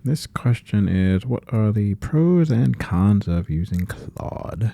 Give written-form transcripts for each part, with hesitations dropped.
This question is, what are the pros and cons of using Claude?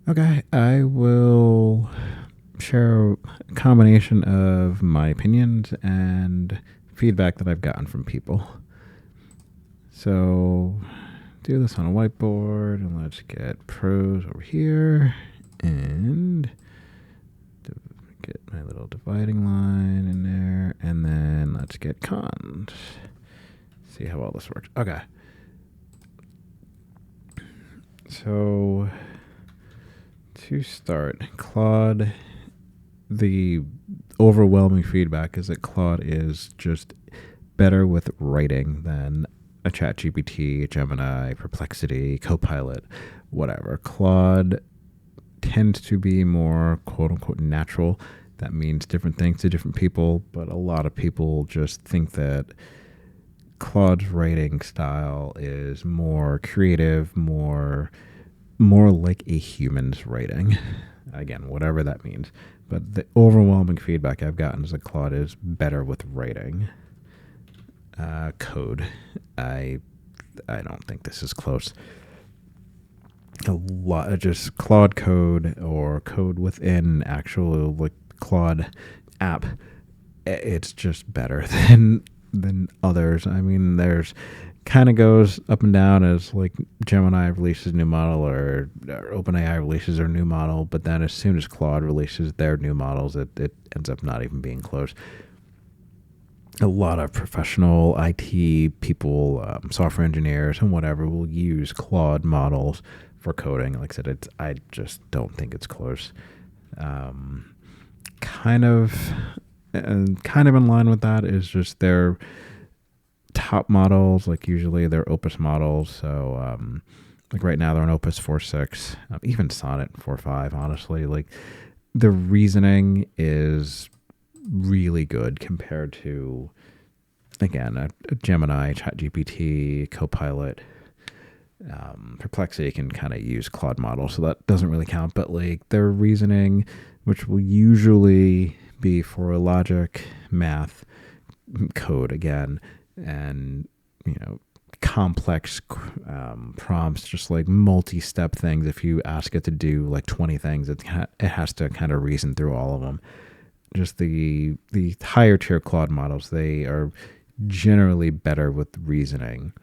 Okay, I will share a combination of my opinions and feedback that I've gotten from people. So, do this on a whiteboard, and let's get pros over here, and get my little dividing line in there, and then let's get cons. See how well this works. Okay. So, to start, Claude, the overwhelming feedback is that Claude is just better with writing than a ChatGPT, Gemini, Perplexity, Copilot, whatever. Claude tends to be more quote-unquote natural. That means different things to different people, but a lot of people just think that Claude's writing style is more creative, more like a human's writing. Again, whatever that means. But the overwhelming feedback I've gotten is that Claude is better with writing. Code. I don't think this is close. A lot, just Claude code or code within actual like Claude app. It's just better than others. I mean, there's kind of goes up and down as like Gemini releases a new model or OpenAI releases their new model, but then as soon as Claude releases their new models, it ends up not even being close. A lot of professional IT people, software engineers and whatever will use Claude models for coding. Like I said, I just don't think it's close. Kind of in line with that is just their top models, like usually they're Opus models. So like right now they're on Opus 4.6, even Sonnet 4.5, honestly. Like the reasoning is really good compared to, again, a Gemini, ChatGPT, Copilot. Perplexity can kind of use Claude models, so that doesn't really count. But like their reasoning, which will usually be for a logic, math, code again, and complex prompts, just like multi-step things. If you ask it to do like 20 things, it has to kind of reason through all of them. Just the higher tier Claude models, they are generally better with reasoning.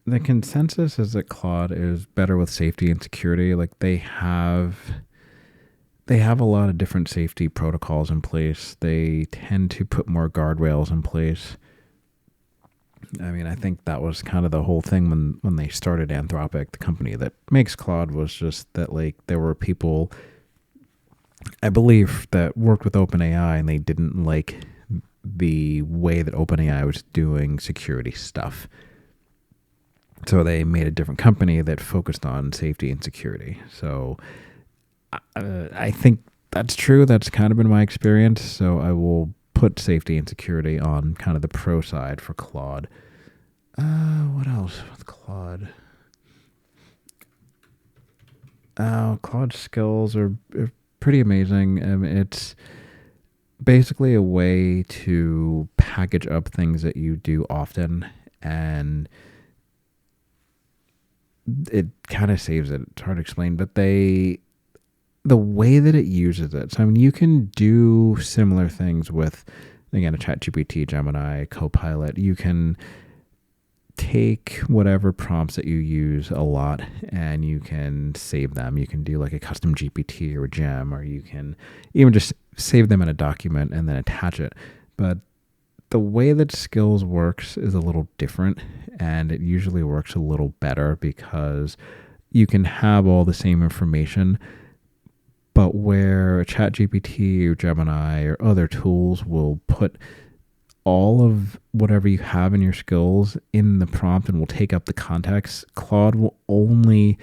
The consensus is that Claude is better with safety and security. Like they have a lot of different safety protocols in place. They tend to put more guardrails in place. I mean, I think that was kind of the whole thing when they started Anthropic, the company that makes Claude, was just that like there were people, I believe, that worked with OpenAI and they didn't like the way that OpenAI was doing security stuff. So they made a different company that focused on safety and security. So I think that's true. That's kind of been my experience. So I will put safety and security on kind of the pro side for Claude. What else with Claude? Claude Skills are pretty amazing. It's basically a way to package up things that you do often, and it kind of saves it. It's hard to explain, but the way that it uses it. So I mean, you can do similar things with, again, a ChatGPT, Gemini, Copilot. You can take whatever prompts that you use a lot and you can save them. You can do like a custom GPT or a gem, or you can even just save them in a document and then attach it. But the way that Skills works is a little different, and it usually works a little better because you can have all the same information, but where a ChatGPT or Gemini or other tools will put all of whatever you have in your skills in the prompt and will take up the context, Claude will only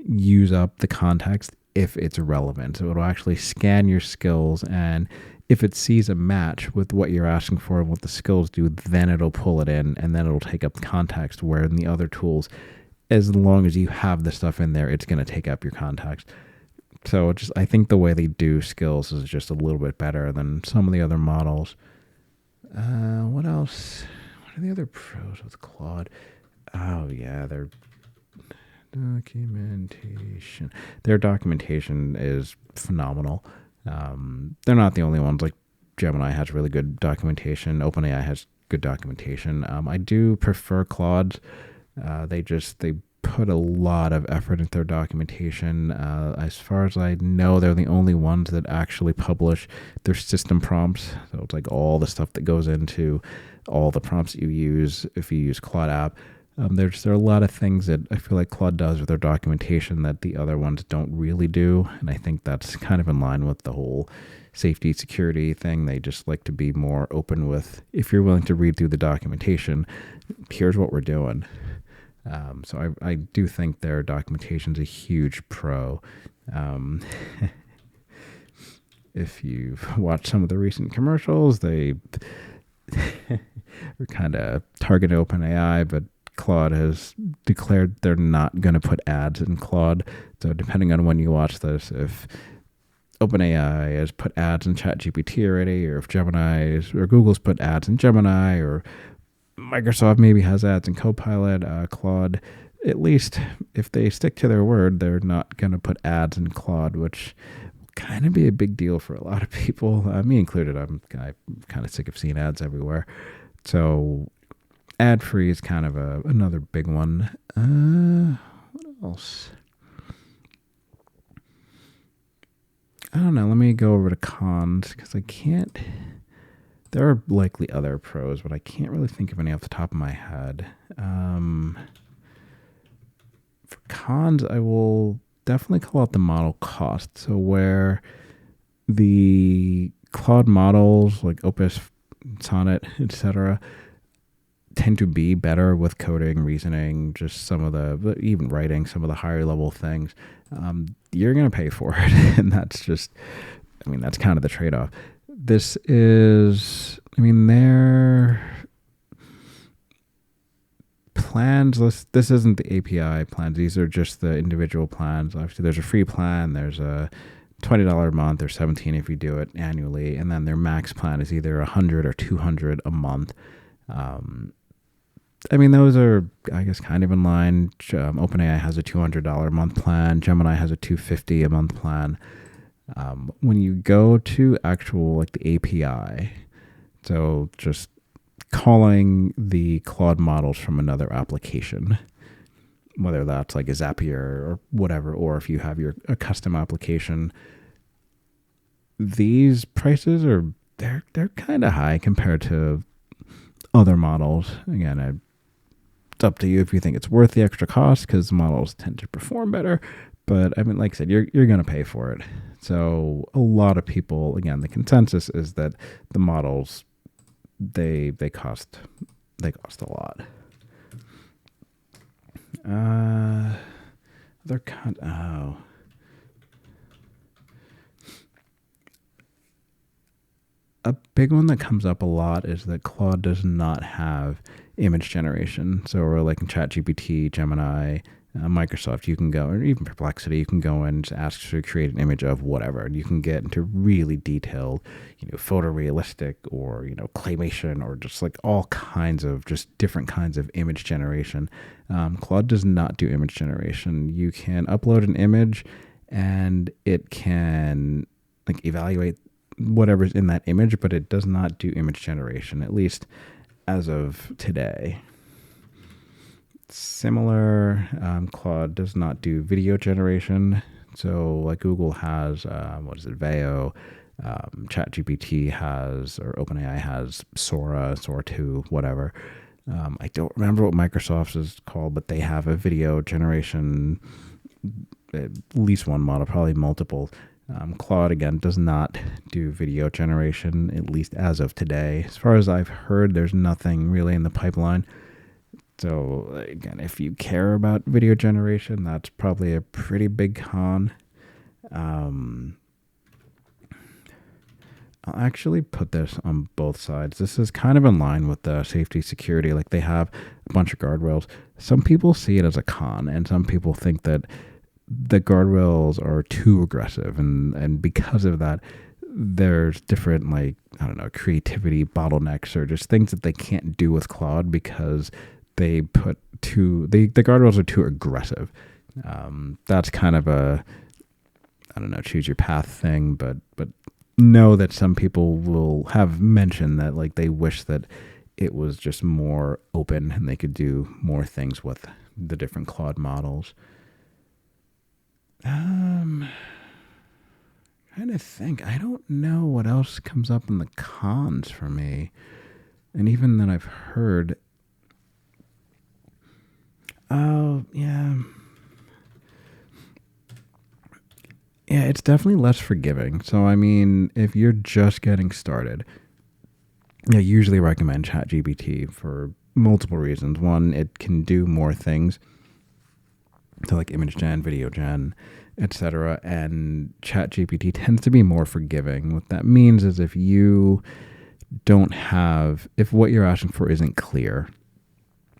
use up the context if it's relevant. So it'll actually scan your skills, and if it sees a match with what you're asking for and what the skills do, then it'll pull it in and then it'll take up the context, where in the other tools, as long as you have the stuff in there, it's going to take up your context. So I think the way they do skills is just a little bit better than some of the other models. What else? What are the other pros with Claude? Oh yeah, their documentation. Their documentation is phenomenal. They're not the only ones. Like Gemini has really good documentation. OpenAI has good documentation. I do prefer Claude's. They put a lot of effort into their documentation. As far as I know, they're the only ones that actually publish their system prompts. So it's like all the stuff that goes into all the prompts you use if you use Claude app. There are a lot of things that I feel like Claude does with their documentation that the other ones don't really do. And I think that's kind of in line with the whole safety security thing. They just like to be more open with, if you're willing to read through the documentation, here's what we're doing. So I do think their documentation is a huge pro. If you've watched some of the recent commercials, they were kind of targeting OpenAI, but Claude has declared they're not going to put ads in Claude. So depending on when you watch this, if OpenAI has put ads in ChatGPT already, or if or Google's put ads in Gemini, or Microsoft maybe has ads in Copilot, Claude, at least if they stick to their word, they're not going to put ads in Claude, which will kind of be a big deal for a lot of people, me included. I'm kind of sick of seeing ads everywhere. So ad-free is kind of another big one. What else? I don't know. Let me go over to cons because I can't. There are likely other pros, but I can't really think of any off the top of my head. For cons, I will definitely call out the model cost. So where the Claude models like Opus, Sonnet, etc., tend to be better with coding, reasoning, just some of even writing some of the higher level things, you're going to pay for it. And that's kind of the trade-off. This is, their plans, this isn't the API plans. These are just the individual plans. Obviously, there's a free plan. There's a $20 a month or $17 if you do it annually. And then their max plan is either $100 or $200 a month. Those are, I guess, kind of in line. OpenAI has a $200 a month plan. Gemini has a $250 a month plan. When you go to actual, like the API, so just calling the Claude models from another application, whether that's like a Zapier or whatever, or if you have a custom application, these prices they're kind of high compared to other models. Again, it's up to you if you think it's worth the extra cost because models tend to perform better. But like I said, you're going to pay for it. So a lot of people, again, the consensus is that the models they cost a lot. A big one that comes up a lot is that Claude does not have image generation. So we're like in ChatGPT, Gemini, Microsoft, you can go, or even Perplexity, you can go and just ask to create an image of whatever, and you can get into really detailed, photorealistic or, claymation or just like all kinds of just different kinds of image generation. Claude does not do image generation. You can upload an image and it can like evaluate whatever's in that image, but it does not do image generation, at least as of today. Similar, Claude does not do video generation. So like Google has, Veo, ChatGPT has, or OpenAI has Sora 2, whatever. I don't remember what Microsoft's is called, but they have a video generation, at least one model, probably multiple. Claude, again, does not do video generation, at least as of today. As far as I've heard, there's nothing really in the pipeline. So, again, if you care about video generation, that's probably a pretty big con. I'll actually put this on both sides. This is kind of in line with the safety security. Like they have a bunch of guardrails. Some people see it as a con, and some people think that the guardrails are too aggressive, and because of that, there's different, like, I don't know, creativity bottlenecks or just things that they can't do with Claude because they put the guardrails are too aggressive. That's kind of a, I don't know, choose your path thing, but know that some people will have mentioned that, like, they wish that it was just more open and they could do more things with the different Claude models. Trying to think. I don't know what else comes up in the cons for me. And even that I've heard. Oh, yeah. Yeah, it's definitely less forgiving. So, I mean, if you're just getting started, I usually recommend ChatGPT for multiple reasons. One, it can do more things, so like image gen, video gen, etc. And ChatGPT tends to be more forgiving. What that means is if what you're asking for isn't clear,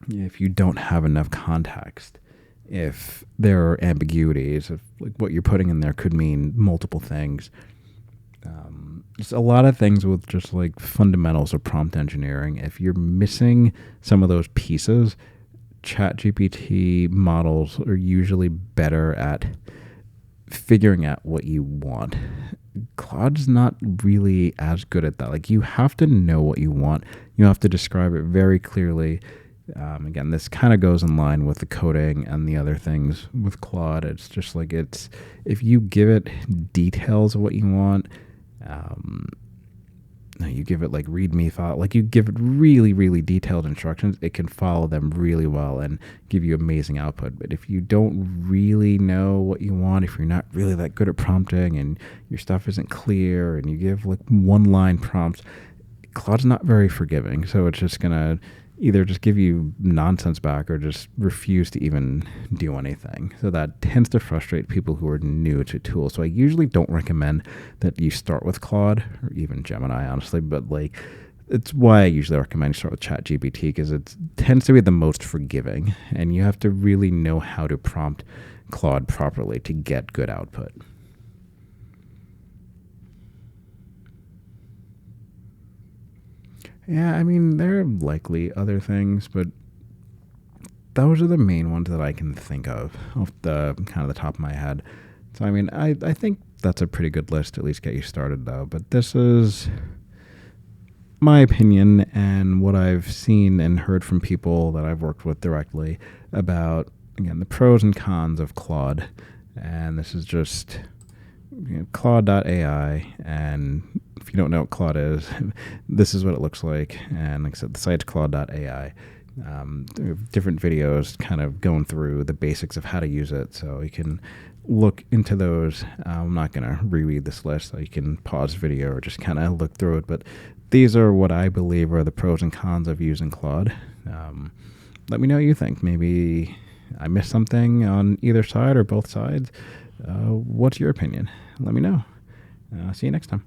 if you don't have enough context, if there are ambiguities, if like what you're putting in there could mean multiple things. Just a lot of things with just like fundamentals of prompt engineering. If you're missing some of those pieces, ChatGPT models are usually better at figuring out what you want. Claude's not really as good at that. Like, you have to know what you want. You have to describe it very clearly. Again, this kind of goes in line with the coding and the other things with Claude. It's just like, if you give it details of what you want, you give it like README file, like you give it really, really detailed instructions, it can follow them really well and give you amazing output. But if you don't really know what you want, if you're not really that good at prompting and your stuff isn't clear and you give like one-line prompts, Claude's not very forgiving. So it's just going to either just give you nonsense back or just refuse to even do anything. So that tends to frustrate people who are new to tools. So I usually don't recommend that you start with Claude or even Gemini, honestly, but like, it's why I usually recommend you start with ChatGPT, because it tends to be the most forgiving, and you have to really know how to prompt Claude properly to get good output. Yeah, I mean, there are likely other things, but those are the main ones that I can think of off the kind of the top of my head. So, I mean, I think that's a pretty good list to at least get you started, though. But this is my opinion and what I've seen and heard from people that I've worked with directly about, again, the pros and cons of Claude. And this is just Claude.ai, and if you don't know what Claude is, this is what it looks like. And like I said, the site's Claude.ai. There are different videos kind of going through the basics of how to use it, so you can look into those. I'm not going to reread this list, so you can pause the video or just kind of look through it, but these are what I believe are the pros and cons of using Claude. Let me know what you think. Maybe I missed something on either side or both sides. What's your opinion? Let me know. See you next time.